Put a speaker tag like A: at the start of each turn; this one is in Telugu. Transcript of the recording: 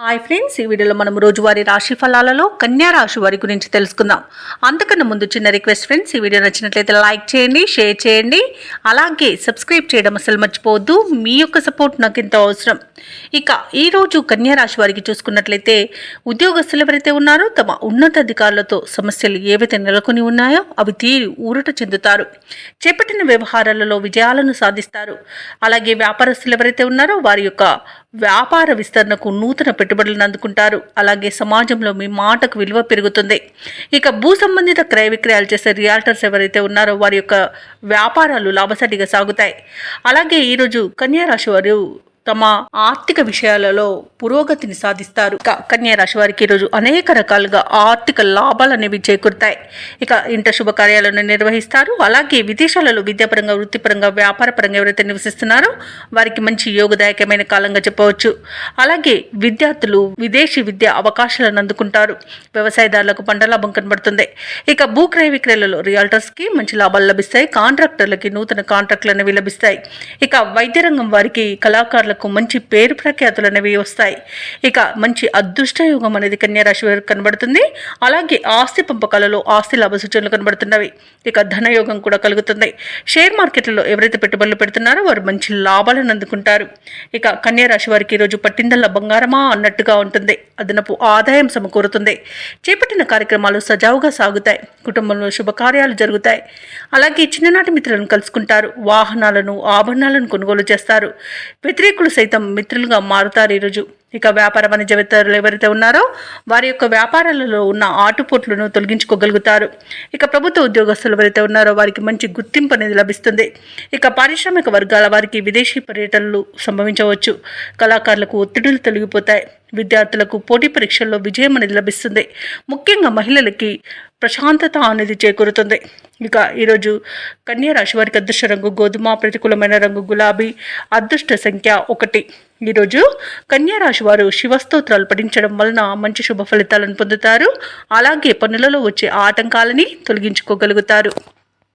A: హాయ్ ఫ్రెండ్స్, ఈ వీడియోలో మనం రోజువారీ రాశి ఫలాలలో కన్యా రాశి వారి గురించి తెలుసుకుందాం. అంతకన్నా ముందు చిన్న రిక్వెస్ట్ ఫ్రెండ్స్, ఈ వీడియో నచ్చినట్లయితే లైక్ చేయండి, షేర్ చేయండి, అలాగే సబ్స్క్రైబ్ చేయడం అసలు మర్చిపోవద్దు. మీ యొక్క సపోర్ట్ నాకు ఎంతో అవసరం. ఇక ఈరోజు కన్యా రాశి వారికి చూసుకున్నట్లయితే ఉద్యోగస్తులు ఎవరైతే ఉన్నారో తమ ఉన్నతాధికారులతో సమస్యలు ఏవైతే నెలకొని ఉన్నాయో అవి తీరి ఊరట చెందుతారు. చేపట్టిన వ్యవహారాలలో విజయాలను సాధిస్తారు. అలాగే వ్యాపారస్తులు ఎవరైతే ఉన్నారో వారి యొక్క వ్యాపార విస్తరణకు నూతన పెట్టుబడులను అందుకుంటారు. అలాగే సమాజంలో మీ మాటకు విలువ పెరుగుతుంది. ఇక భూ సంబంధిత క్రయ విక్రయాలు చేసే రియాల్టర్స్ ఎవరైతే ఉన్నారో వారి యొక్క వ్యాపారాలు లాభసాటిగా సాగుతాయి. అలాగే ఈరోజు కన్యా రాశి వారు తమ ఆర్థిక విషయాలలో పురోగతిని సాధిస్తారు. కన్యా రాశి వారికి ఈరోజు అనేక రకాలుగా ఆర్థిక లాభాలు అనేవి చేకూరుతాయి. ఇక ఇంట శుభకార్యాలను నిర్వహిస్తారు. అలాగే విదేశాలలో విద్యాపరంగా, వృత్తిపరంగా, వ్యాపారపరంగా ఎవరైతే నివసిస్తున్నారో వారికి మంచి యోగదాయకమైన కాలంగా చెప్పవచ్చు. అలాగే విద్యార్థులు విదేశీ విద్యా అవకాశాలను అందుకుంటారు. వ్యవసాయదారులకు పంట లాభం కనబడుతుంది. ఇక భూ క్రయ విక్రయాలలో రియాల్టర్స్కి మంచి లాభాలు లభిస్తాయి. కాంట్రాక్టర్లకి నూతన కాంట్రాక్టులు అనేవి లభిస్తాయి. ఇక వైద్య రంగం వారికి, కళాకారులకు మంచి పేరు ప్రఖ్యాతులు అనేవి వస్తాయి. ఇక మంచి అదృష్టయోగం అనేది కన్యా రాశి వారికి కనబడుతుంది. అలాగే ఆస్తి పంపకాలలో ఆస్తి లాభ సూచనలు కనబడుతున్నవి. ఇక ధనయోగం కూడా కలుగుతుంది. షేర్ మార్కెట్లలో ఎవరైతే పెట్టుబడులు పెడుతున్నారో వారు మంచి లాభాలను అందుకుంటారు. ఇక కన్యా రాశి వారికి ఈరోజు పట్టిందల్లా బంగారమా అన్నట్టుగా ఉంటుంది. అదనపు ఆదాయం సమకూరుతుంది. చేపట్టిన కార్యక్రమాలు సజావుగా సాగుతాయి. కుటుంబంలో శుభకార్యాలు జరుగుతాయి. అలాగే చిన్ననాటి మిత్రులను కలుసుకుంటారు. వాహనాలను, ఆభరణాలను కొనుగోలు చేస్తారు. వ్యతిరేకులు సైతం మిత్రులుగా మారుతారు ఈరోజు. ఇక వ్యాపార వాణిజ్యవేత్తలు ఎవరైతే ఉన్నారో వారి యొక్క వ్యాపారాలలో ఉన్న ఆటుపోట్లను తొలగించుకోగలుగుతారు. ఇక ప్రభుత్వ ఉద్యోగస్తులు ఎవరైతే ఉన్నారో వారికి మంచి గుర్తింపు అనేది లభిస్తుంది. ఇక పారిశ్రామిక వర్గాల వారికి విదేశీ పర్యటనలు సంభవించవచ్చు. కళాకారులకు ఒత్తిడులు తొలగిపోతాయి. విద్యార్థులకు పోటీ పరీక్షల్లో విజయం అనేది లభిస్తుంది. ముఖ్యంగా మహిళలకి ప్రశాంతత అనేది చేకూరుతుంది. ఇక ఈరోజు కన్యా రాశి వారికి అదృష్ట రంగు గోధుమ, ప్రతికూలమైన రంగు గులాబీ, అదృష్ట సంఖ్య 1. ఈరోజు కన్యా రాశి వారు శివస్తోత్రాలు పఠించడం వలన మంచి శుభ ఫలితాలను పొందుతారు. అలాగే పనులలో వచ్చే ఆటంకాలని తొలగించుకోగలుగుతారు.